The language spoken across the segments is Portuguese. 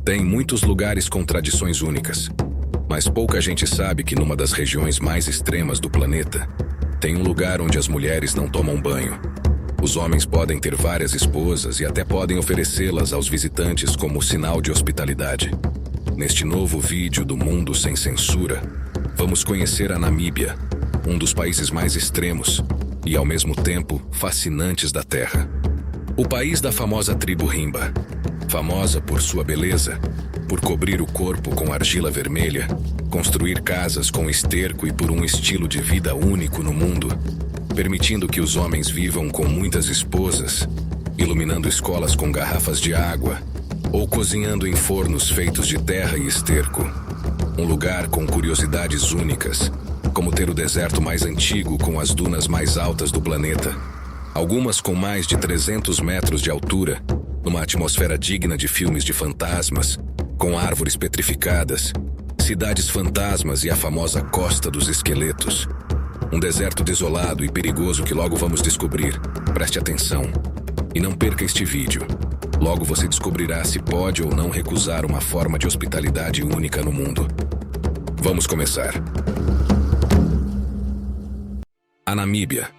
Tem muitos lugares com tradições únicas, mas pouca gente sabe que numa das regiões mais extremas do planeta, tem um lugar onde as mulheres não tomam banho. Os homens podem ter várias esposas e até podem oferecê-las aos visitantes como sinal de hospitalidade. Neste novo vídeo do Mundo Sem Censura, vamos conhecer a Namíbia, um dos países mais extremos e, ao mesmo tempo, fascinantes da Terra. O país da famosa tribo Himba, famosa por sua beleza, por cobrir o corpo com argila vermelha, construir casas com esterco e por um estilo de vida único no mundo, permitindo que os homens vivam com muitas esposas, iluminando escolas com garrafas de água ou cozinhando em fornos feitos de terra e esterco. Um lugar com curiosidades únicas, como ter o deserto mais antigo com as dunas mais altas do planeta, algumas com mais de 300 metros de altura, numa atmosfera digna de filmes de fantasmas, com árvores petrificadas, cidades fantasmas e a famosa Costa dos Esqueletos. Um deserto desolado e perigoso que logo vamos descobrir. Preste atenção. E não perca este vídeo. Logo você descobrirá se pode ou não recusar uma forma de hospitalidade única no mundo. Vamos começar. A Namíbia,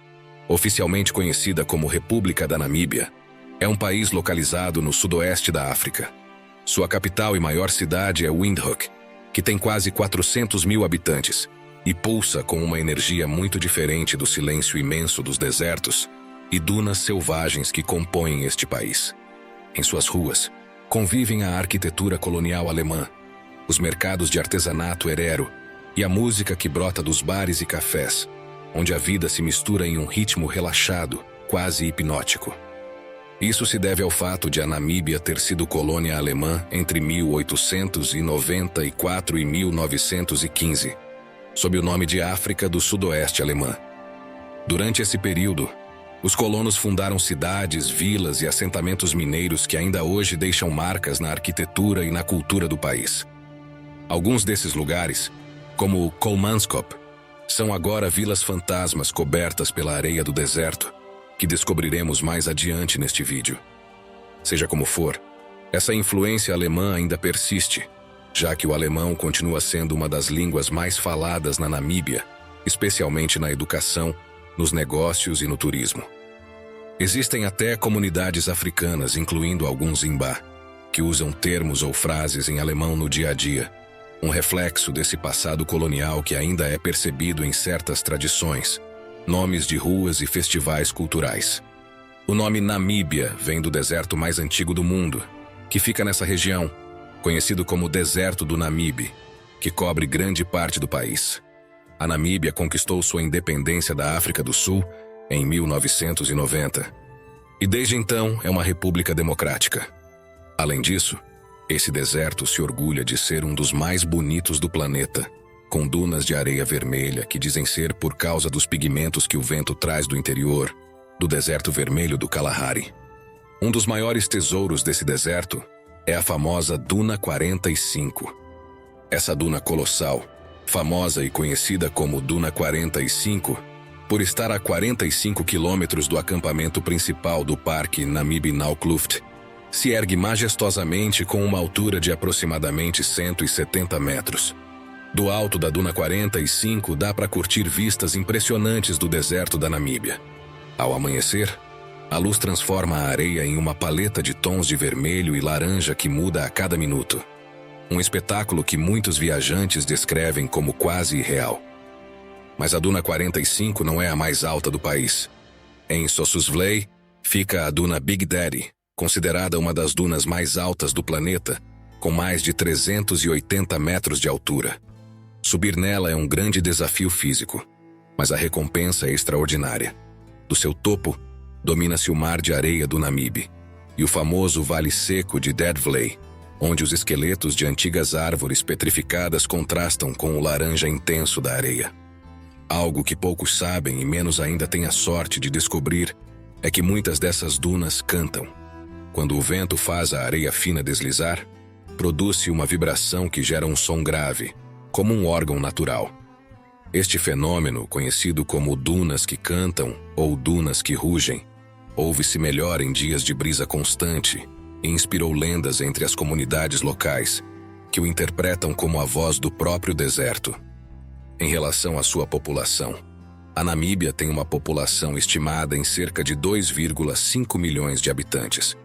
oficialmente conhecida como República da Namíbia, é um país localizado no sudoeste da África. Sua capital e maior cidade é Windhoek, que tem quase 400 mil habitantes e pulsa com uma energia muito diferente do silêncio imenso dos desertos e dunas selvagens que compõem este país. Em suas ruas, convivem a arquitetura colonial alemã, os mercados de artesanato herero e a música que brota dos bares e cafés, onde a vida se mistura em um ritmo relaxado, quase hipnótico. Isso se deve ao fato de a Namíbia ter sido colônia alemã entre 1894 e 1915, sob o nome de África do Sudoeste Alemã. Durante esse período, os colonos fundaram cidades, vilas e assentamentos mineiros que ainda hoje deixam marcas na arquitetura e na cultura do país. Alguns desses lugares, como o Kolmanskop, são agora vilas fantasmas cobertas pela areia do deserto, que descobriremos mais adiante neste vídeo. Seja como for, essa influência alemã ainda persiste, já que o alemão continua sendo uma das línguas mais faladas na Namíbia, especialmente na educação, nos negócios e no turismo. Existem até comunidades africanas, incluindo alguns Imba, que usam termos ou frases em alemão no dia a dia, um reflexo desse passado colonial que ainda é percebido em certas tradições, nomes de ruas e festivais culturais. O nome Namíbia vem do deserto mais antigo do mundo, que fica nessa região, conhecido como Deserto do Namibe, que cobre grande parte do país. A Namíbia conquistou sua independência da África do Sul em 1990, e desde então é uma república democrática. Além disso, esse deserto se orgulha de ser um dos mais bonitos do planeta, com dunas de areia vermelha que dizem ser por causa dos pigmentos que o vento traz do interior, do deserto vermelho do Kalahari. Um dos maiores tesouros desse deserto é a famosa Duna 45. Essa duna colossal, famosa e conhecida como Duna 45, por estar a 45 quilômetros do acampamento principal do Parque Namib Naukluft, se ergue majestosamente com uma altura de aproximadamente 170 metros. Do alto da Duna 45 dá para curtir vistas impressionantes do deserto da Namíbia. Ao amanhecer, a luz transforma a areia em uma paleta de tons de vermelho e laranja que muda a cada minuto. Um espetáculo que muitos viajantes descrevem como quase irreal. Mas a Duna 45 não é a mais alta do país. Em Sossusvlei fica a Duna Big Daddy, considerada uma das dunas mais altas do planeta, com mais de 380 metros de altura. Subir nela é um grande desafio físico, mas a recompensa é extraordinária. Do seu topo, domina-se o mar de areia do Namibe e o famoso Vale Seco de Deadvlei, onde os esqueletos de antigas árvores petrificadas contrastam com o laranja intenso da areia. Algo que poucos sabem e menos ainda têm a sorte de descobrir é que muitas dessas dunas cantam. Quando o vento faz a areia fina deslizar, produz-se uma vibração que gera um som grave, como um órgão natural. Este fenômeno, conhecido como dunas que cantam ou dunas que rugem, ouve-se melhor em dias de brisa constante e inspirou lendas entre as comunidades locais, que o interpretam como a voz do próprio deserto. Em relação à sua população, a Namíbia tem uma população estimada em cerca de 2,5 milhões de habitantes,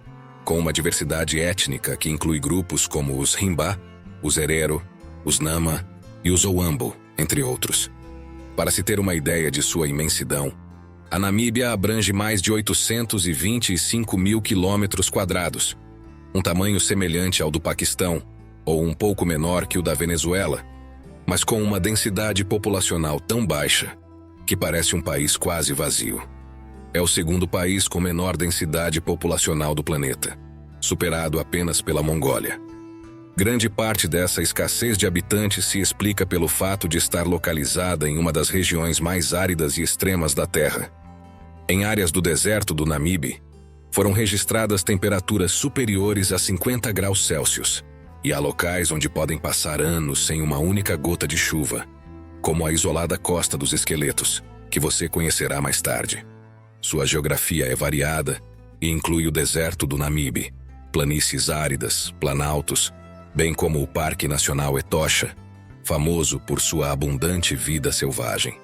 com uma diversidade étnica que inclui grupos como os Himba, os Herero, os Nama e os Owambo, entre outros. Para se ter uma ideia de sua imensidão, a Namíbia abrange mais de 825 mil quilômetros quadrados, um tamanho semelhante ao do Paquistão, ou um pouco menor que o da Venezuela, mas com uma densidade populacional tão baixa que parece um país quase vazio. É o segundo país com menor densidade populacional do planeta, superado apenas pela Mongólia. Grande parte dessa escassez de habitantes se explica pelo fato de estar localizada em uma das regiões mais áridas e extremas da Terra. Em áreas do deserto do Namibe, foram registradas temperaturas superiores a 50 graus Celsius, e há locais onde podem passar anos sem uma única gota de chuva, como a isolada Costa dos Esqueletos, que você conhecerá mais tarde. Sua geografia é variada e inclui o deserto do Namibe, planícies áridas, planaltos, bem como o Parque Nacional Etosha, famoso por sua abundante vida selvagem.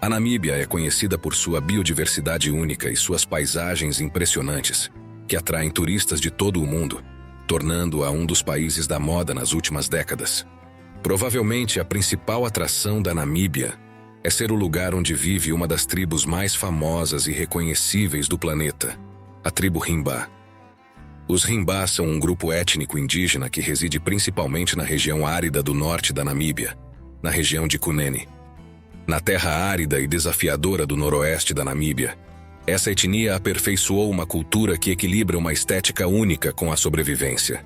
A Namíbia é conhecida por sua biodiversidade única e suas paisagens impressionantes, que atraem turistas de todo o mundo, tornando-a um dos países da moda nas últimas décadas. Provavelmente a principal atração da Namíbia é ser o lugar onde vive uma das tribos mais famosas e reconhecíveis do planeta, a tribo Himba. Os Himba são um grupo étnico indígena que reside principalmente na região árida do norte da Namíbia, na região de Kunene. Na terra árida e desafiadora do noroeste da Namíbia, essa etnia aperfeiçoou uma cultura que equilibra uma estética única com a sobrevivência,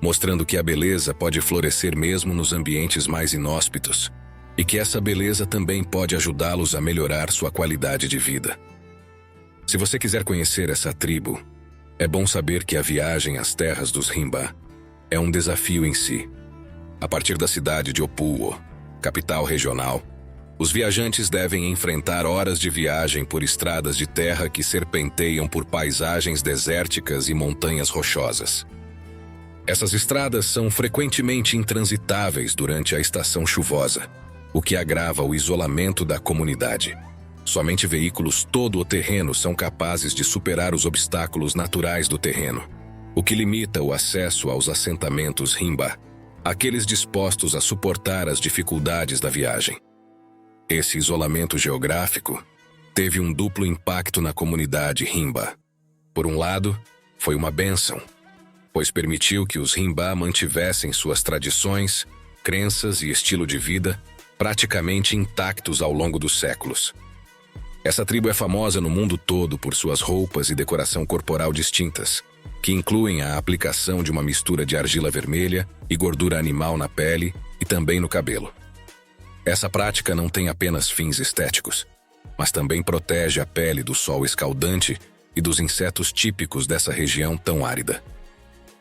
mostrando que a beleza pode florescer mesmo nos ambientes mais inóspitos, e que essa beleza também pode ajudá-los a melhorar sua qualidade de vida. Se você quiser conhecer essa tribo, é bom saber que a viagem às terras dos Himba é um desafio em si. A partir da cidade de Opuwo, capital regional, os viajantes devem enfrentar horas de viagem por estradas de terra que serpenteiam por paisagens desérticas e montanhas rochosas. Essas estradas são frequentemente intransitáveis durante a estação chuvosa, o que agrava o isolamento da comunidade. Somente veículos todo-terreno são capazes de superar os obstáculos naturais do terreno, o que limita o acesso aos assentamentos Himba, aqueles dispostos a suportar as dificuldades da viagem. Esse isolamento geográfico teve um duplo impacto na comunidade Himba. Por um lado, foi uma bênção, pois permitiu que os Himba mantivessem suas tradições, crenças e estilo de vida praticamente intactos ao longo dos séculos. Essa tribo é famosa no mundo todo por suas roupas e decoração corporal distintas, que incluem a aplicação de uma mistura de argila vermelha e gordura animal na pele e também no cabelo. Essa prática não tem apenas fins estéticos, mas também protege a pele do sol escaldante e dos insetos típicos dessa região tão árida.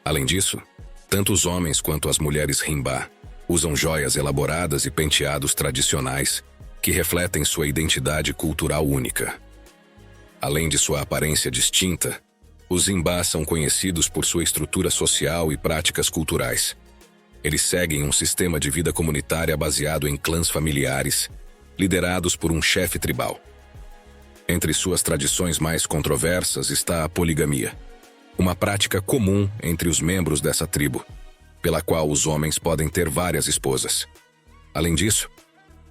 Além disso, tanto os homens quanto as mulheres Himba usam joias elaboradas e penteados tradicionais que refletem sua identidade cultural única. Além de sua aparência distinta, os Himba são conhecidos por sua estrutura social e práticas culturais. Eles seguem um sistema de vida comunitária baseado em clãs familiares, liderados por um chefe tribal. Entre suas tradições mais controversas está a poligamia, uma prática comum entre os membros dessa tribo, pela qual os homens podem ter várias esposas. Além disso,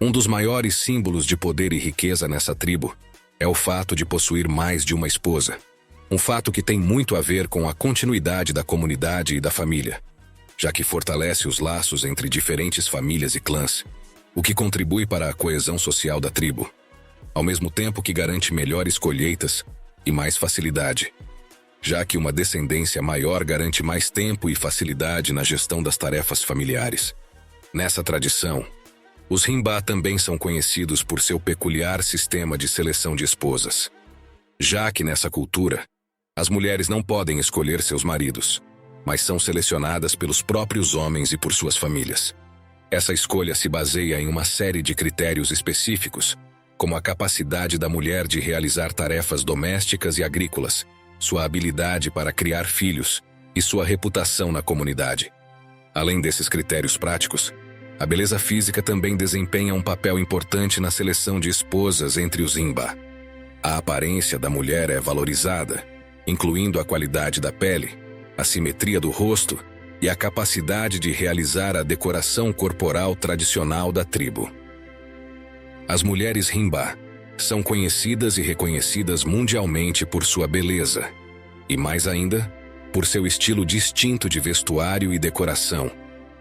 um dos maiores símbolos de poder e riqueza nessa tribo é o fato de possuir mais de uma esposa, um fato que tem muito a ver com a continuidade da comunidade e da família, já que fortalece os laços entre diferentes famílias e clãs, o que contribui para a coesão social da tribo, ao mesmo tempo que garante melhores colheitas e mais facilidade, já que uma descendência maior garante mais tempo e facilidade na gestão das tarefas familiares. Nessa tradição, os Himba também são conhecidos por seu peculiar sistema de seleção de esposas, já que nessa cultura, as mulheres não podem escolher seus maridos, mas são selecionadas pelos próprios homens e por suas famílias. Essa escolha se baseia em uma série de critérios específicos, como a capacidade da mulher de realizar tarefas domésticas e agrícolas, sua habilidade para criar filhos e sua reputação na comunidade. Além desses critérios práticos, a beleza física também desempenha um papel importante na seleção de esposas entre os Himba. A aparência da mulher é valorizada, incluindo a qualidade da pele, a simetria do rosto e a capacidade de realizar a decoração corporal tradicional da tribo. As mulheres Himba são conhecidas e reconhecidas mundialmente por sua beleza, e mais ainda, por seu estilo distinto de vestuário e decoração,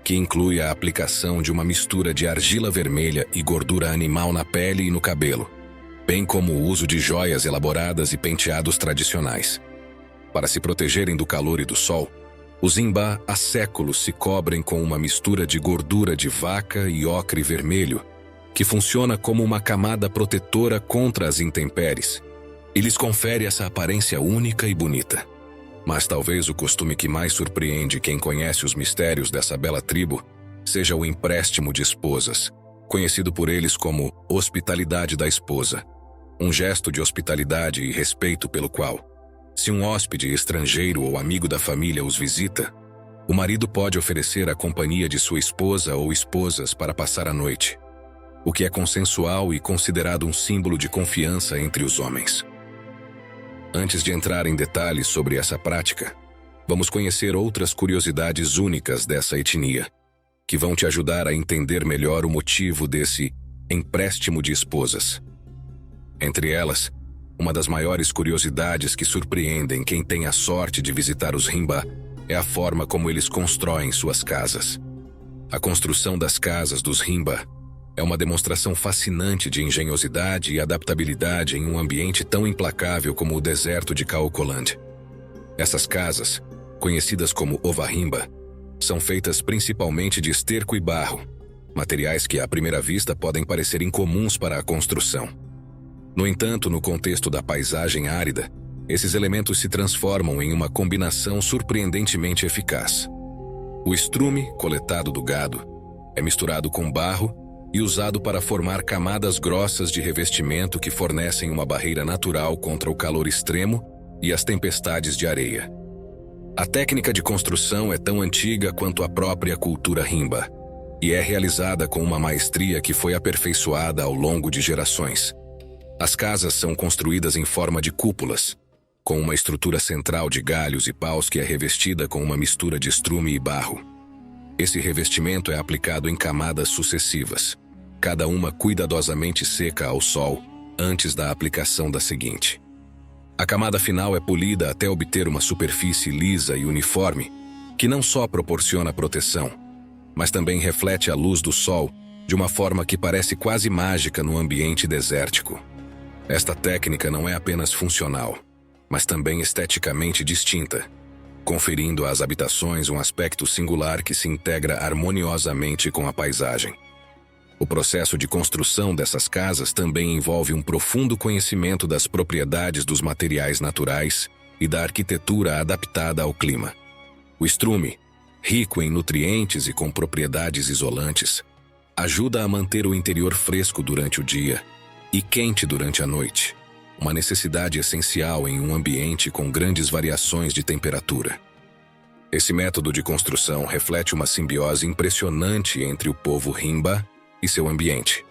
que inclui a aplicação de uma mistura de argila vermelha e gordura animal na pele e no cabelo, bem como o uso de joias elaboradas e penteados tradicionais. Para se protegerem do calor e do sol, os Himba há séculos se cobrem com uma mistura de gordura de vaca e ocre vermelho, que funciona como uma camada protetora contra as intempéries, e lhes confere essa aparência única e bonita. Mas talvez o costume que mais surpreende quem conhece os mistérios dessa bela tribo seja o empréstimo de esposas, conhecido por eles como hospitalidade da esposa, um gesto de hospitalidade e respeito pelo qual, se um hóspede estrangeiro ou amigo da família os visita, o marido pode oferecer a companhia de sua esposa ou esposas para passar a noite, o que é consensual e considerado um símbolo de confiança entre os homens. Antes de entrar em detalhes sobre essa prática, vamos conhecer outras curiosidades únicas dessa etnia, que vão te ajudar a entender melhor o motivo desse empréstimo de esposas. Entre elas, uma das maiores curiosidades que surpreendem quem tem a sorte de visitar os Himba é a forma como eles constroem suas casas. A construção das casas dos Himba é uma demonstração fascinante de engenhosidade e adaptabilidade em um ambiente tão implacável como o deserto de Kaokoland. Essas casas, conhecidas como Ovahimba, são feitas principalmente de esterco e barro, materiais que à primeira vista podem parecer incomuns para a construção. No entanto, no contexto da paisagem árida, esses elementos se transformam em uma combinação surpreendentemente eficaz. O estrume, coletado do gado, é misturado com barro e usado para formar camadas grossas de revestimento que fornecem uma barreira natural contra o calor extremo e as tempestades de areia. A técnica de construção é tão antiga quanto a própria cultura Himba e é realizada com uma maestria que foi aperfeiçoada ao longo de gerações. As casas são construídas em forma de cúpulas, com uma estrutura central de galhos e paus que é revestida com uma mistura de estrume e barro. Esse revestimento é aplicado em camadas sucessivas, cada uma cuidadosamente seca ao sol antes da aplicação da seguinte. A camada final é polida até obter uma superfície lisa e uniforme, que não só proporciona proteção, mas também reflete a luz do sol de uma forma que parece quase mágica no ambiente desértico. Esta técnica não é apenas funcional, mas também esteticamente distinta, conferindo às habitações um aspecto singular que se integra harmoniosamente com a paisagem. O processo de construção dessas casas também envolve um profundo conhecimento das propriedades dos materiais naturais e da arquitetura adaptada ao clima. O estrume, rico em nutrientes e com propriedades isolantes, ajuda a manter o interior fresco durante o dia e quente durante a noite, uma necessidade essencial em um ambiente com grandes variações de temperatura. Esse método de construção reflete uma simbiose impressionante entre o povo Himba e seu ambiente,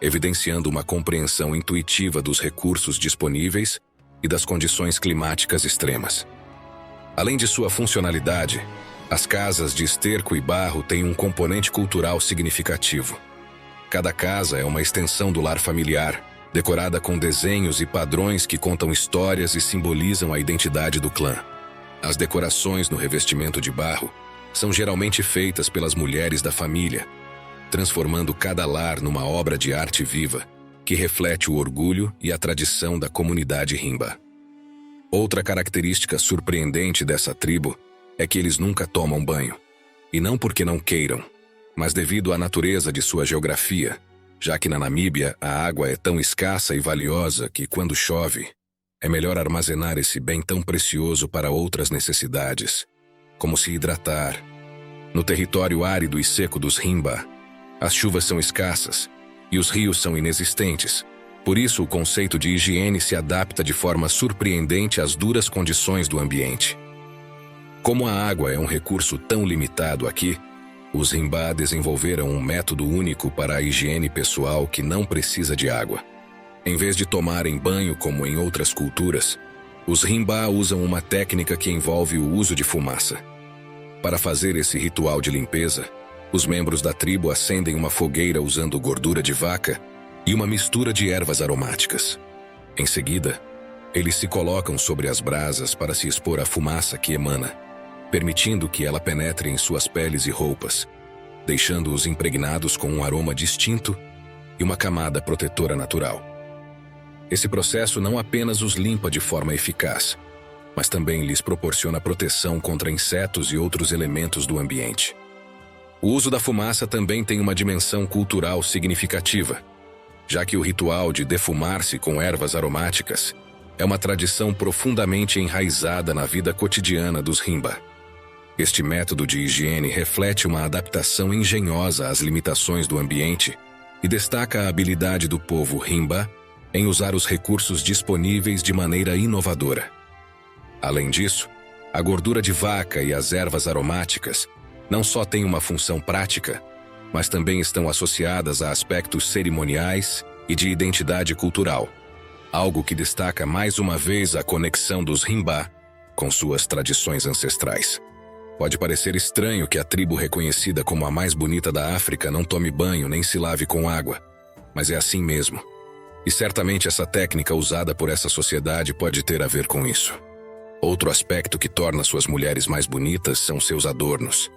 evidenciando uma compreensão intuitiva dos recursos disponíveis e das condições climáticas extremas. Além de sua funcionalidade, as casas de esterco e barro têm um componente cultural significativo. Cada casa é uma extensão do lar familiar, decorada com desenhos e padrões que contam histórias e simbolizam a identidade do clã. As decorações no revestimento de barro são geralmente feitas pelas mulheres da família, transformando cada lar numa obra de arte viva que reflete o orgulho e a tradição da comunidade Himba. Outra característica surpreendente dessa tribo é que eles nunca tomam banho, e não porque não queiram, mas devido à natureza de sua geografia, já que na Namíbia a água é tão escassa e valiosa que, quando chove, é melhor armazenar esse bem tão precioso para outras necessidades, como se hidratar. No território árido e seco dos Himba, as chuvas são escassas e os rios são inexistentes. Por isso, o conceito de higiene se adapta de forma surpreendente às duras condições do ambiente. Como a água é um recurso tão limitado aqui, os Rimba desenvolveram um método único para a higiene pessoal que não precisa de água. Em vez de tomarem banho como em outras culturas, os Rimba usam uma técnica que envolve o uso de fumaça. Para fazer esse ritual de limpeza, os membros da tribo acendem uma fogueira usando gordura de vaca e uma mistura de ervas aromáticas. Em seguida, eles se colocam sobre as brasas para se expor à fumaça que emana, permitindo que ela penetre em suas peles e roupas, deixando-os impregnados com um aroma distinto e uma camada protetora natural. Esse processo não apenas os limpa de forma eficaz, mas também lhes proporciona proteção contra insetos e outros elementos do ambiente. O uso da fumaça também tem uma dimensão cultural significativa, já que o ritual de defumar-se com ervas aromáticas é uma tradição profundamente enraizada na vida cotidiana dos Rimba. Este método de higiene reflete uma adaptação engenhosa às limitações do ambiente e destaca a habilidade do povo Rimba em usar os recursos disponíveis de maneira inovadora. Além disso, a gordura de vaca e as ervas aromáticas não só têm uma função prática, mas também estão associadas a aspectos cerimoniais e de identidade cultural, algo que destaca mais uma vez a conexão dos Rimba com suas tradições ancestrais. Pode parecer estranho que a tribo reconhecida como a mais bonita da África não tome banho nem se lave com água, mas é assim mesmo. E certamente essa técnica usada por essa sociedade pode ter a ver com isso. Outro aspecto que torna suas mulheres mais bonitas são seus adornos.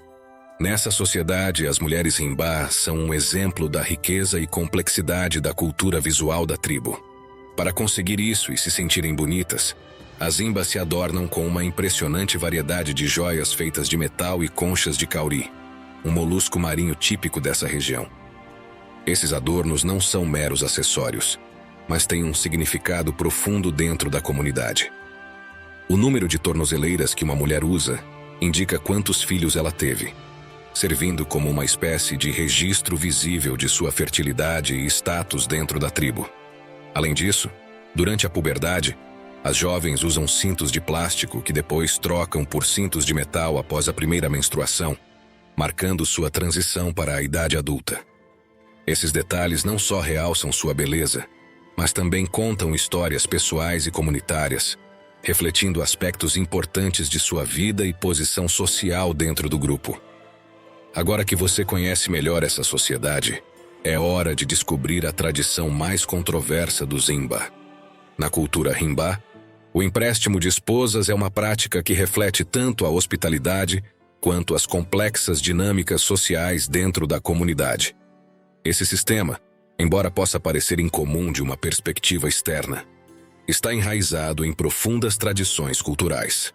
Nessa sociedade, as mulheres Rimba são um exemplo da riqueza e complexidade da cultura visual da tribo. Para conseguir isso e se sentirem bonitas, as Rimba se adornam com uma impressionante variedade de joias feitas de metal e conchas de cauri, um molusco marinho típico dessa região. Esses adornos não são meros acessórios, mas têm um significado profundo dentro da comunidade. O número de tornozeleiras que uma mulher usa indica quantos filhos ela teve, servindo como uma espécie de registro visível de sua fertilidade e status dentro da tribo. Além disso, durante a puberdade, as jovens usam cintos de plástico que depois trocam por cintos de metal após a primeira menstruação, marcando sua transição para a idade adulta. Esses detalhes não só realçam sua beleza, mas também contam histórias pessoais e comunitárias, refletindo aspectos importantes de sua vida e posição social dentro do grupo. Agora que você conhece melhor essa sociedade, é hora de descobrir a tradição mais controversa dos Rimba. Na cultura Rimba, o empréstimo de esposas é uma prática que reflete tanto a hospitalidade quanto as complexas dinâmicas sociais dentro da comunidade. Esse sistema, embora possa parecer incomum de uma perspectiva externa, está enraizado em profundas tradições culturais.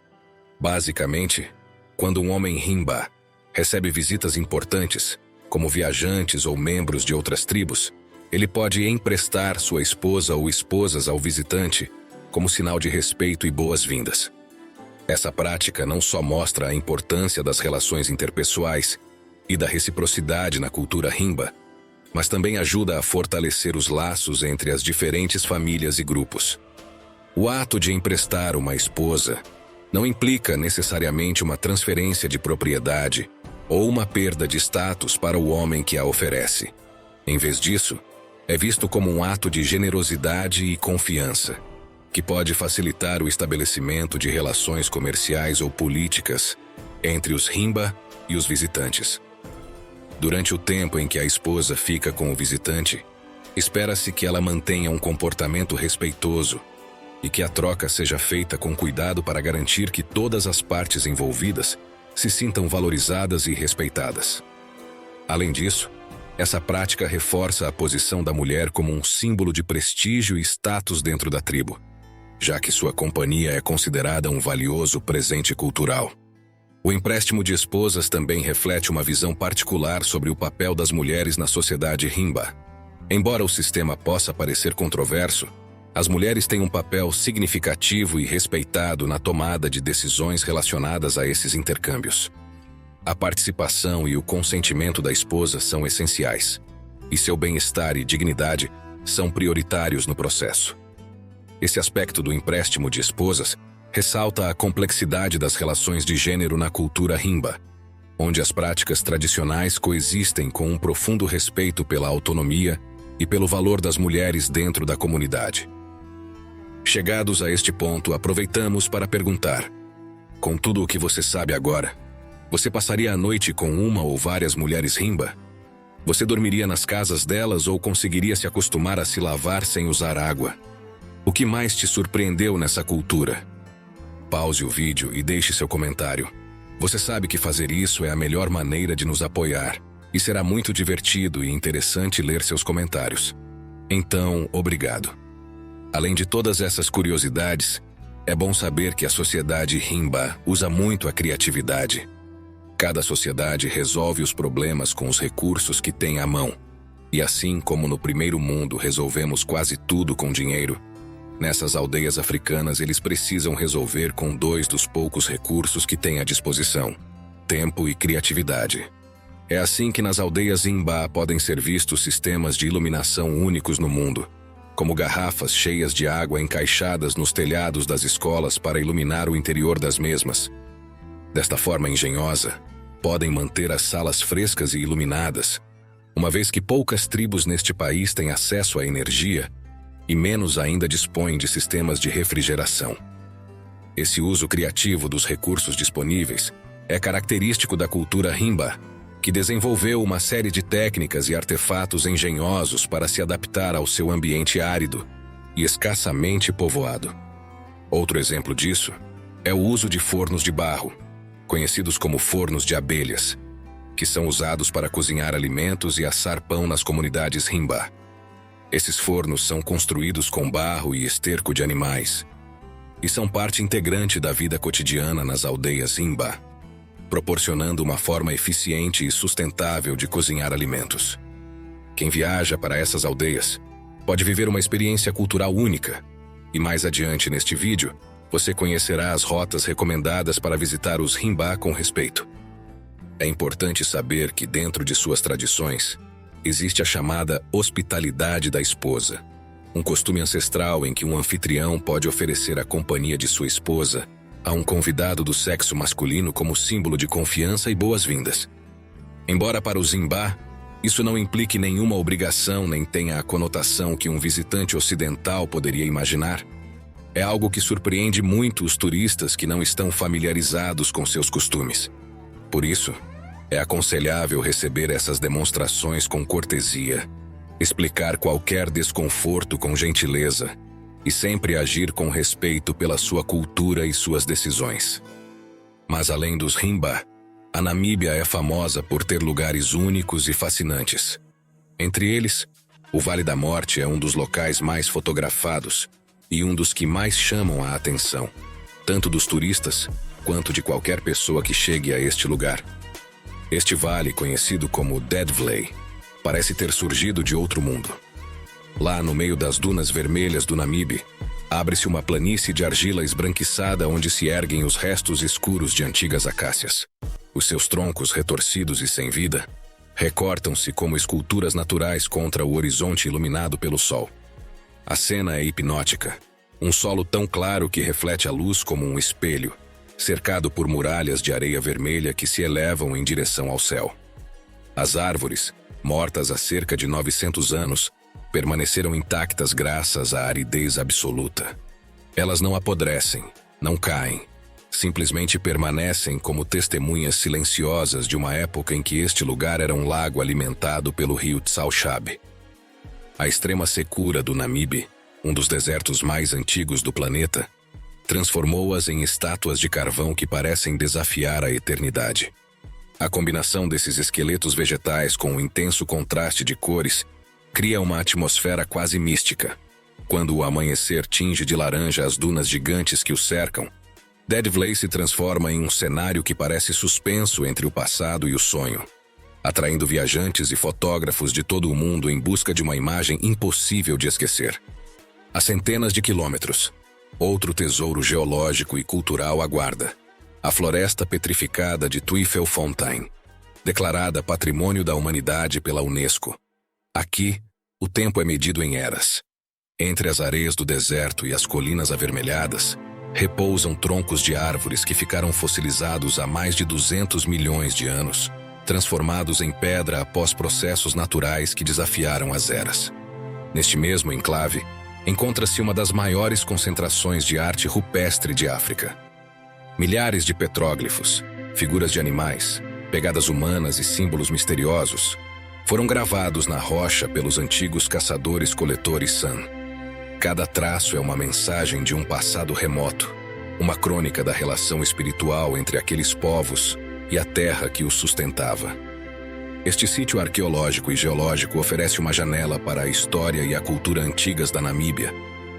Basicamente, quando um homem Rimba recebe visitas importantes, como viajantes ou membros de outras tribos, ele pode emprestar sua esposa ou esposas ao visitante como sinal de respeito e boas-vindas. Essa prática não só mostra a importância das relações interpessoais e da reciprocidade na cultura Rimba, mas também ajuda a fortalecer os laços entre as diferentes famílias e grupos. O ato de emprestar uma esposa não implica necessariamente uma transferência de propriedade ou uma perda de status para o homem que a oferece. Em vez disso, é visto como um ato de generosidade e confiança, que pode facilitar o estabelecimento de relações comerciais ou políticas entre os Rimba e os visitantes. Durante o tempo em que a esposa fica com o visitante, espera-se que ela mantenha um comportamento respeitoso e que a troca seja feita com cuidado para garantir que todas as partes envolvidas se sintam valorizadas e respeitadas. Além disso, essa prática reforça a posição da mulher como um símbolo de prestígio e status dentro da tribo, já que sua companhia é considerada um valioso presente cultural. O empréstimo de esposas também reflete uma visão particular sobre o papel das mulheres na sociedade Rimba. Embora o sistema possa parecer controverso, as mulheres têm um papel significativo e respeitado na tomada de decisões relacionadas a esses intercâmbios. A participação e o consentimento da esposa são essenciais, e seu bem-estar e dignidade são prioritários no processo. Esse aspecto do empréstimo de esposas ressalta a complexidade das relações de gênero na cultura Himba, onde as práticas tradicionais coexistem com um profundo respeito pela autonomia e pelo valor das mulheres dentro da comunidade. Chegados a este ponto, aproveitamos para perguntar: com tudo o que você sabe agora, você passaria a noite com uma ou várias mulheres Himba? Você dormiria nas casas delas ou conseguiria se acostumar a se lavar sem usar água? O que mais te surpreendeu nessa cultura? Pause o vídeo e deixe seu comentário. Você sabe que fazer isso é a melhor maneira de nos apoiar, e será muito divertido e interessante ler seus comentários. Então, obrigado. Além de todas essas curiosidades, é bom saber que a sociedade Himba usa muito a criatividade. Cada sociedade resolve os problemas com os recursos que tem à mão. E assim como no primeiro mundo resolvemos quase tudo com dinheiro, nessas aldeias africanas eles precisam resolver com dois dos poucos recursos que têm à disposição: tempo e criatividade. É assim que nas aldeias Himba podem ser vistos sistemas de iluminação únicos no mundo, como garrafas cheias de água encaixadas nos telhados das escolas para iluminar o interior das mesmas. Desta forma engenhosa, podem manter as salas frescas e iluminadas, uma vez que poucas tribos neste país têm acesso à energia e menos ainda dispõem de sistemas de refrigeração. Esse uso criativo dos recursos disponíveis é característico da cultura Himba, que desenvolveu uma série de técnicas e artefatos engenhosos para se adaptar ao seu ambiente árido e escassamente povoado. Outro exemplo disso é o uso de fornos de barro, conhecidos como fornos de abelhas, que são usados para cozinhar alimentos e assar pão nas comunidades Himba. Esses fornos são construídos com barro e esterco de animais e são parte integrante da vida cotidiana nas aldeias Himba, proporcionando uma forma eficiente e sustentável de cozinhar alimentos. Quem viaja para essas aldeias pode viver uma experiência cultural única, e mais adiante neste vídeo, você conhecerá as rotas recomendadas para visitar os Himba com respeito. É importante saber que dentro de suas tradições, existe a chamada hospitalidade da esposa, um costume ancestral em que um anfitrião pode oferecer a companhia de sua esposa a um convidado do sexo masculino como símbolo de confiança e boas-vindas. Embora para os Himba, isso não implique nenhuma obrigação nem tenha a conotação que um visitante ocidental poderia imaginar, é algo que surpreende muito os turistas que não estão familiarizados com seus costumes. Por isso, é aconselhável receber essas demonstrações com cortesia, explicar qualquer desconforto com gentileza e sempre agir com respeito pela sua cultura e suas decisões. Mas além dos Himba, a Namíbia é famosa por ter lugares únicos e fascinantes. Entre eles, o Vale da Morte é um dos locais mais fotografados e um dos que mais chamam a atenção, tanto dos turistas quanto de qualquer pessoa que chegue a este lugar. Este vale, conhecido como Dead Valley, parece ter surgido de outro mundo. Lá no meio das dunas vermelhas do Namibe, abre-se uma planície de argila esbranquiçada onde se erguem os restos escuros de antigas acácias. Os seus troncos retorcidos e sem vida recortam-se como esculturas naturais contra o horizonte iluminado pelo sol. A cena é hipnótica, um solo tão claro que reflete a luz como um espelho, cercado por muralhas de areia vermelha que se elevam em direção ao céu. As árvores, mortas há cerca de 900 anos, permaneceram intactas graças à aridez absoluta. Elas não apodrecem, não caem, simplesmente permanecem como testemunhas silenciosas de uma época em que este lugar era um lago alimentado pelo rio Tsauchabe. A extrema secura do Namibe, um dos desertos mais antigos do planeta, transformou-as em estátuas de carvão que parecem desafiar a eternidade. A combinação desses esqueletos vegetais com um intenso contraste de cores cria uma atmosfera quase mística. Quando o amanhecer tinge de laranja as dunas gigantes que o cercam, Dead Valley se transforma em um cenário que parece suspenso entre o passado e o sonho, atraindo viajantes e fotógrafos de todo o mundo em busca de uma imagem impossível de esquecer. A centenas de quilômetros, outro tesouro geológico e cultural aguarda: a floresta petrificada de Tweefelfontein, declarada Patrimônio da Humanidade pela Unesco. Aqui, o tempo é medido em eras. Entre as areias do deserto e as colinas avermelhadas, repousam troncos de árvores que ficaram fossilizados há mais de 200 milhões de anos, transformados em pedra após processos naturais que desafiaram as eras. Neste mesmo enclave, encontra-se uma das maiores concentrações de arte rupestre de África. Milhares de petróglifos, figuras de animais, pegadas humanas e símbolos misteriosos foram gravados na rocha pelos antigos caçadores-coletores San. Cada traço é uma mensagem de um passado remoto, uma crônica da relação espiritual entre aqueles povos e a terra que os sustentava. Este sítio arqueológico e geológico oferece uma janela para a história e a cultura antigas da Namíbia,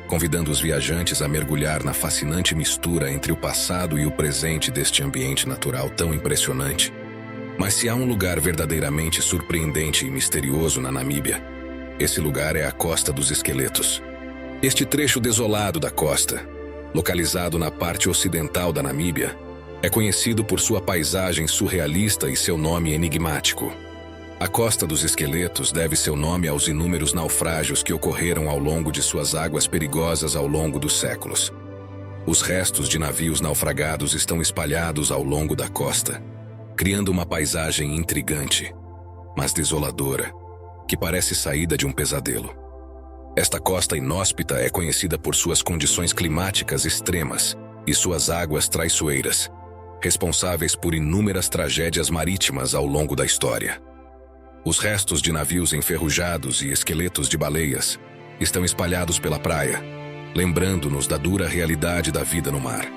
convidando os viajantes a mergulhar na fascinante mistura entre o passado e o presente deste ambiente natural tão impressionante. Mas se há um lugar verdadeiramente surpreendente e misterioso na Namíbia, esse lugar é a Costa dos Esqueletos. Este trecho desolado da costa, localizado na parte ocidental da Namíbia, é conhecido por sua paisagem surrealista e seu nome enigmático. A Costa dos Esqueletos deve seu nome aos inúmeros naufrágios que ocorreram ao longo de suas águas perigosas ao longo dos séculos. Os restos de navios naufragados estão espalhados ao longo da costa, criando uma paisagem intrigante, mas desoladora, que parece saída de um pesadelo. Esta costa inóspita é conhecida por suas condições climáticas extremas e suas águas traiçoeiras, responsáveis por inúmeras tragédias marítimas ao longo da história. Os restos de navios enferrujados e esqueletos de baleias estão espalhados pela praia, lembrando-nos da dura realidade da vida no mar.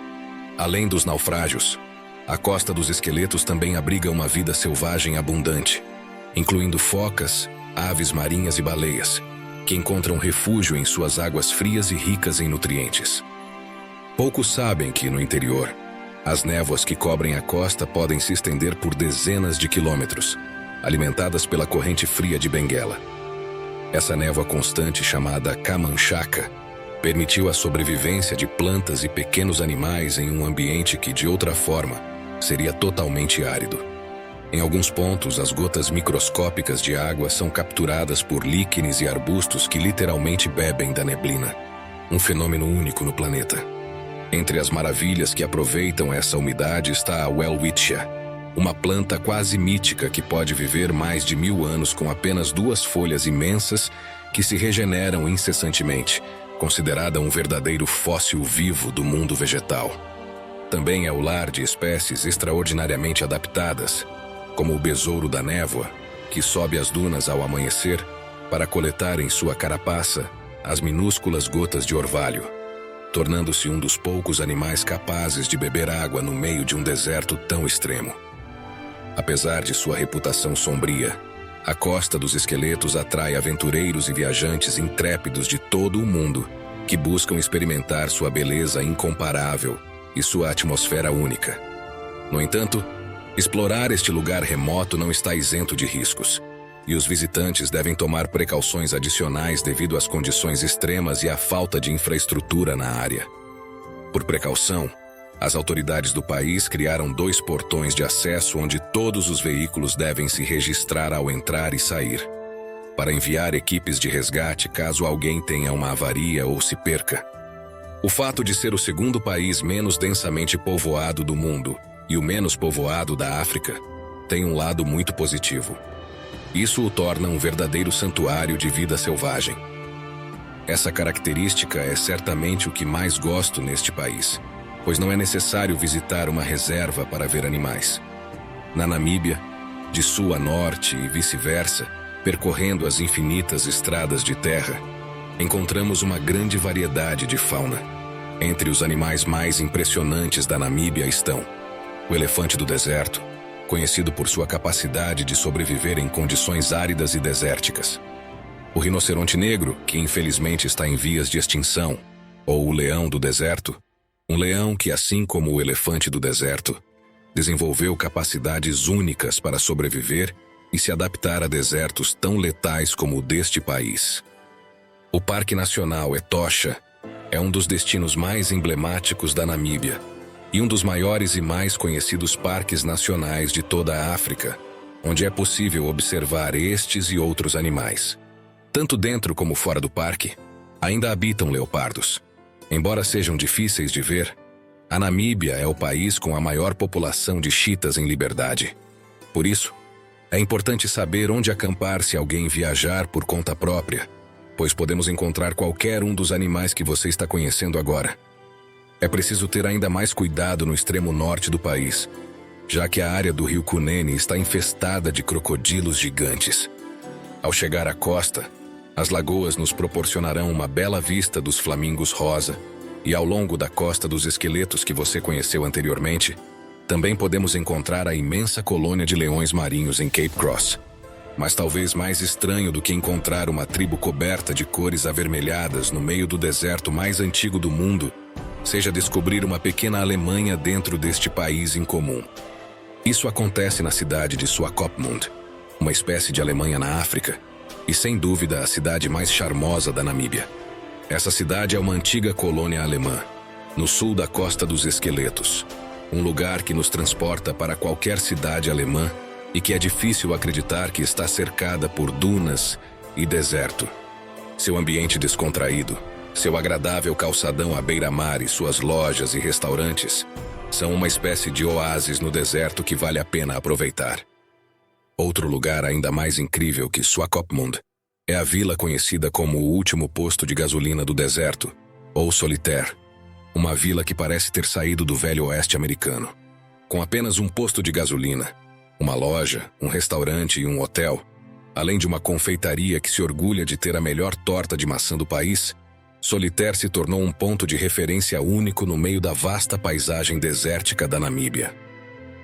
Além dos naufrágios, a Costa dos Esqueletos também abriga uma vida selvagem abundante, incluindo focas, aves marinhas e baleias, que encontram refúgio em suas águas frias e ricas em nutrientes. Poucos sabem que, no interior, as névoas que cobrem a costa podem se estender por dezenas de quilômetros, alimentadas pela corrente fria de Benguela. Essa névoa constante, chamada Camanchaca, permitiu a sobrevivência de plantas e pequenos animais em um ambiente que, de outra forma, seria totalmente árido. Em alguns pontos, as gotas microscópicas de água são capturadas por líquenes e arbustos que literalmente bebem da neblina, um fenômeno único no planeta. Entre as maravilhas que aproveitam essa umidade está a welwitschia, uma planta quase mítica que pode viver mais de 1000 anos com apenas 2 folhas imensas que se regeneram incessantemente, considerada um verdadeiro fóssil vivo do mundo vegetal. Também é o lar de espécies extraordinariamente adaptadas, como o besouro da névoa, que sobe as dunas ao amanhecer para coletar em sua carapaça as minúsculas gotas de orvalho, tornando-se um dos poucos animais capazes de beber água no meio de um deserto tão extremo. Apesar de sua reputação sombria, a Costa dos Esqueletos atrai aventureiros e viajantes intrépidos de todo o mundo que buscam experimentar sua beleza incomparável e sua atmosfera única. No entanto, explorar este lugar remoto não está isento de riscos, e os visitantes devem tomar precauções adicionais devido às condições extremas e à falta de infraestrutura na área. Por precaução, as autoridades do país criaram 2 portões de acesso onde todos os veículos devem se registrar ao entrar e sair, para enviar equipes de resgate caso alguém tenha uma avaria ou se perca. O fato de ser o segundo país menos densamente povoado do mundo e o menos povoado da África tem um lado muito positivo. Isso o torna um verdadeiro santuário de vida selvagem. Essa característica é certamente o que mais gosto neste país, pois não é necessário visitar uma reserva para ver animais. Na Namíbia, de sul a norte e vice-versa, percorrendo as infinitas estradas de terra, encontramos uma grande variedade de fauna. Entre os animais mais impressionantes da Namíbia estão o elefante do deserto, conhecido por sua capacidade de sobreviver em condições áridas e desérticas. O rinoceronte negro, que infelizmente está em vias de extinção, ou o leão do deserto, um leão que, assim como o elefante do deserto, desenvolveu capacidades únicas para sobreviver e se adaptar a desertos tão letais como o deste país. O Parque Nacional Etosha é um dos destinos mais emblemáticos da Namíbia e um dos maiores e mais conhecidos parques nacionais de toda a África, onde é possível observar estes e outros animais. Tanto dentro como fora do parque, ainda habitam leopardos. Embora sejam difíceis de ver, A Namíbia é o país com a maior população de chitas em liberdade. Por isso, é importante saber onde acampar se alguém viajar por conta própria, pois podemos encontrar qualquer um dos animais que você está conhecendo agora. É preciso ter ainda mais cuidado no extremo norte do país, já que a área do rio Cunene está infestada de crocodilos gigantes. Ao chegar à costa, as lagoas nos proporcionarão uma bela vista dos flamingos rosa, e ao longo da costa dos esqueletos que você conheceu anteriormente, também podemos encontrar a imensa colônia de leões marinhos em Cape Cross. Mas talvez mais estranho do que encontrar uma tribo coberta de cores avermelhadas no meio do deserto mais antigo do mundo, seja descobrir uma pequena Alemanha dentro deste país incomum. Isso acontece na cidade de Swakopmund, uma espécie de Alemanha na África, e sem dúvida a cidade mais charmosa da Namíbia. Essa cidade é uma antiga colônia alemã, no sul da Costa dos Esqueletos, um lugar que nos transporta para qualquer cidade alemã e que é difícil acreditar que está cercada por dunas e deserto. Seu ambiente descontraído, seu agradável calçadão à beira-mar e suas lojas e restaurantes são uma espécie de oásis no deserto que vale a pena aproveitar. Outro lugar ainda mais incrível que Swakopmund é a vila conhecida como o último posto de gasolina do deserto, ou Solitaire, uma vila que parece ter saído do velho oeste americano. Com apenas um posto de gasolina, uma loja, um restaurante e um hotel, além de uma confeitaria que se orgulha de ter a melhor torta de maçã do país, Solitaire se tornou um ponto de referência único no meio da vasta paisagem desértica da Namíbia.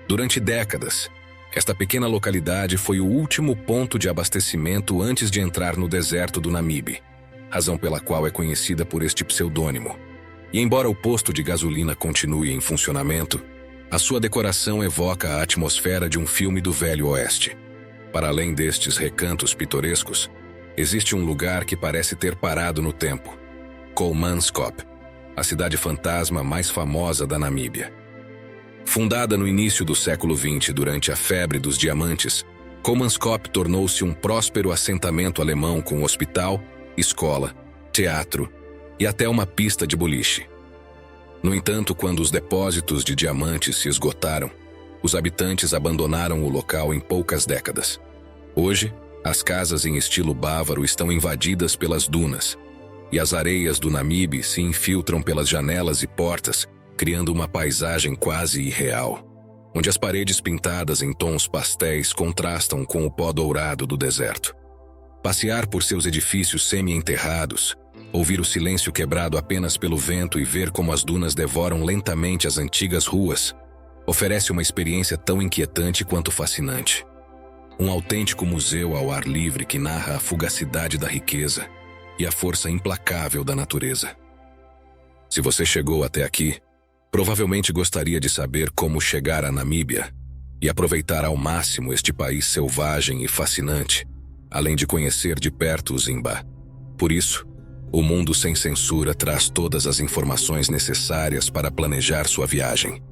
Durante décadas, esta pequena localidade foi o último ponto de abastecimento antes de entrar no deserto do Namibe, razão pela qual é conhecida por este pseudônimo. E embora o posto de gasolina continue em funcionamento, a sua decoração evoca a atmosfera de um filme do Velho Oeste. Para além destes recantos pitorescos, existe um lugar que parece ter parado no tempo: Kolmanskop, a cidade fantasma mais famosa da Namíbia. Fundada no início do século XX durante a febre dos diamantes, Kolmanskop tornou-se um próspero assentamento alemão com hospital, escola, teatro e até uma pista de boliche. No entanto, quando os depósitos de diamantes se esgotaram, os habitantes abandonaram o local em poucas décadas. Hoje, as casas em estilo bávaro estão invadidas pelas dunas, e as areias do Namibe se infiltram pelas janelas e portas, criando uma paisagem quase irreal, onde as paredes pintadas em tons pastéis contrastam com o pó dourado do deserto. Passear por seus edifícios semi-enterrados, ouvir o silêncio quebrado apenas pelo vento e ver como as dunas devoram lentamente as antigas ruas, oferece uma experiência tão inquietante quanto fascinante. Um autêntico museu ao ar livre que narra a fugacidade da riqueza e a força implacável da natureza. Se você chegou até aqui, provavelmente gostaria de saber como chegar à Namíbia e aproveitar ao máximo este país selvagem e fascinante, além de conhecer de perto o Zimba. Por isso, o Mundo Sem Censura traz todas as informações necessárias para planejar sua viagem.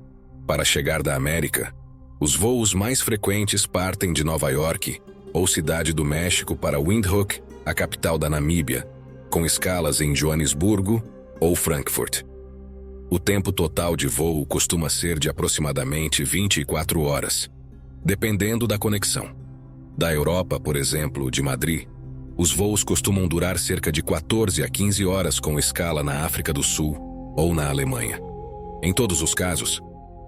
Para chegar da América, os voos mais frequentes partem de Nova York ou Cidade do México para Windhoek, a capital da Namíbia, com escalas em Joanesburgo ou Frankfurt. O tempo total de voo costuma ser de aproximadamente 24 horas, dependendo da conexão. Da Europa, por exemplo, de Madrid, os voos costumam durar cerca de 14 a 15 horas com escala na África do Sul ou na Alemanha. Em todos os casos,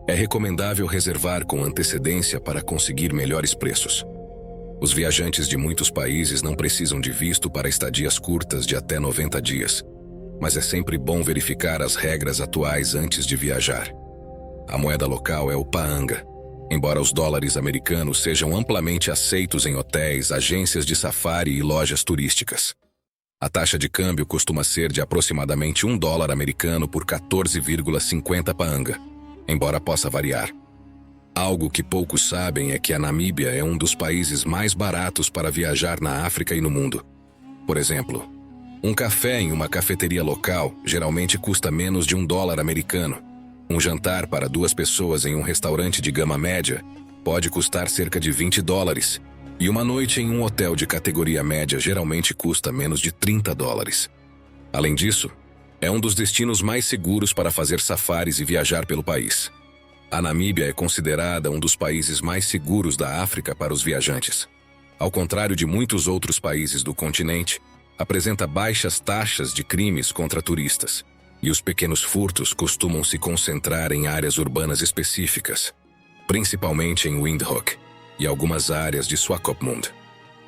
é recomendável reservar com antecedência para conseguir melhores preços. Os viajantes de muitos países não precisam de visto para estadias curtas de até 90 dias, mas é sempre bom verificar as regras atuais antes de viajar. A moeda local é o paanga, embora os dólares americanos sejam amplamente aceitos em hotéis, agências de safari e lojas turísticas. A taxa de câmbio costuma ser de aproximadamente $1 americano por 14,50 paanga, embora possa variar. Algo que poucos sabem é que a Namíbia é um dos países mais baratos para viajar na África e no mundo. Por exemplo, um café em uma cafeteria local geralmente custa menos de $1 americano. Um jantar para 2 pessoas em um restaurante de gama média pode custar cerca de $20, e uma noite em um hotel de categoria média geralmente custa menos de $30. Além disso, É um dos destinos mais seguros para fazer safaris e viajar pelo país. A Namíbia é considerada um dos países mais seguros da África para os viajantes. Ao contrário de muitos outros países do continente, apresenta baixas taxas de crimes contra turistas, e os pequenos furtos costumam se concentrar em áreas urbanas específicas, principalmente em Windhoek e algumas áreas de Swakopmund.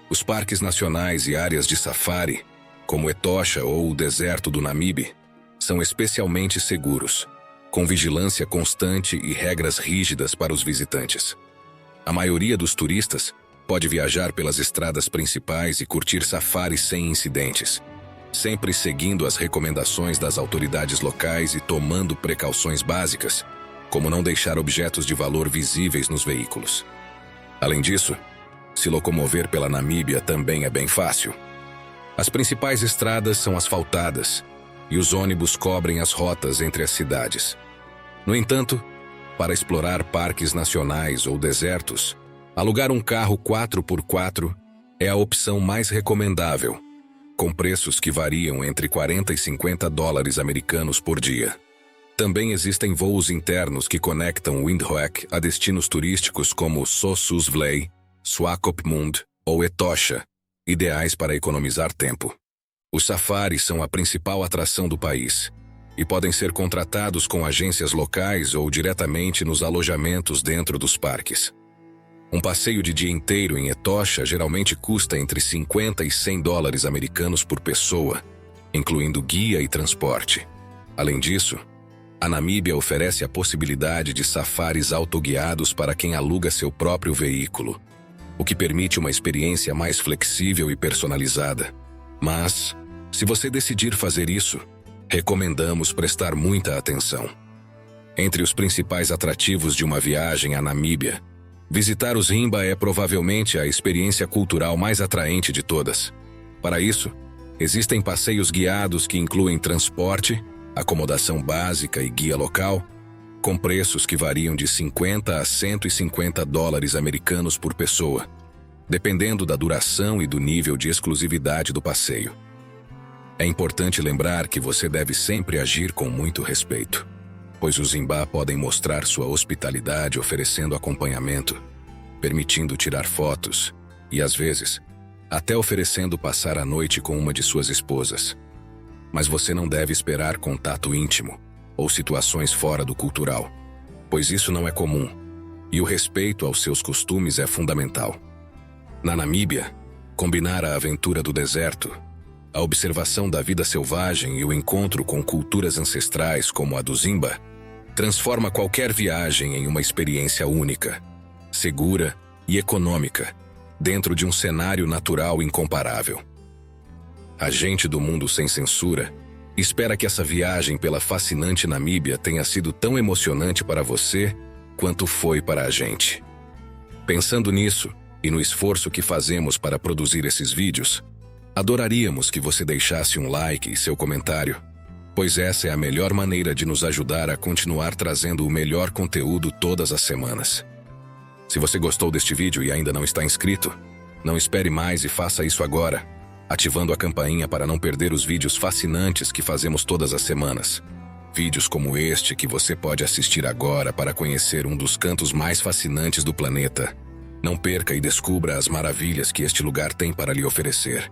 Os parques nacionais e áreas de safari, como Etosha ou o deserto do Namibe, são especialmente seguros, com vigilância constante e regras rígidas para os visitantes. A maioria dos turistas pode viajar pelas estradas principais e curtir safaris sem incidentes, sempre seguindo as recomendações das autoridades locais e tomando precauções básicas, como não deixar objetos de valor visíveis nos veículos. Além disso, se locomover pela Namíbia também é bem fácil. As principais estradas são asfaltadas e os ônibus cobrem as rotas entre as cidades. No entanto, para explorar parques nacionais ou desertos, alugar um carro 4x4 é a opção mais recomendável, com preços que variam entre 40 e 50 dólares americanos por dia. Também existem voos internos que conectam Windhoek a destinos turísticos como Sossusvlei, Swakopmund ou Etosha, ideais para economizar tempo. Os safaris são a principal atração do país e podem ser contratados com agências locais ou diretamente nos alojamentos dentro dos parques. Um passeio de dia inteiro em Etosha geralmente custa entre 50 e 100 dólares americanos por pessoa, incluindo guia e transporte. Além disso, a Namíbia oferece a possibilidade de safaris autoguiados para quem aluga seu próprio veículo, o que permite uma experiência mais flexível e personalizada. Mas, se você decidir fazer isso, recomendamos prestar muita atenção. Entre os principais atrativos de uma viagem à Namíbia, visitar os Himba é provavelmente a experiência cultural mais atraente de todas. Para isso, existem passeios guiados que incluem transporte, acomodação básica e guia local, com preços que variam de 50 a 150 dólares americanos por pessoa, dependendo da duração e do nível de exclusividade do passeio. É importante lembrar que você deve sempre agir com muito respeito, pois os Himba podem mostrar sua hospitalidade oferecendo acompanhamento, permitindo tirar fotos e, às vezes, até oferecendo passar a noite com uma de suas esposas. Mas você não deve esperar contato íntimo ou situações fora do cultural, pois isso não é comum, e o respeito aos seus costumes é fundamental. Na Namíbia, combinar a aventura do deserto, a observação da vida selvagem e o encontro com culturas ancestrais como a dos Himba transforma qualquer viagem em uma experiência única, segura e econômica, dentro de um cenário natural incomparável. A gente do Mundo Sem Censura espera que essa viagem pela fascinante Namíbia tenha sido tão emocionante para você quanto foi para a gente. Pensando nisso e no esforço que fazemos para produzir esses vídeos, adoraríamos que você deixasse um like e seu comentário, pois essa é a melhor maneira de nos ajudar a continuar trazendo o melhor conteúdo todas as semanas. Se você gostou deste vídeo e ainda não está inscrito, não espere mais e faça isso agora, ativando a campainha para não perder os vídeos fascinantes que fazemos todas as semanas. Vídeos como este que você pode assistir agora para conhecer um dos cantos mais fascinantes do planeta. Não perca e descubra as maravilhas que este lugar tem para lhe oferecer.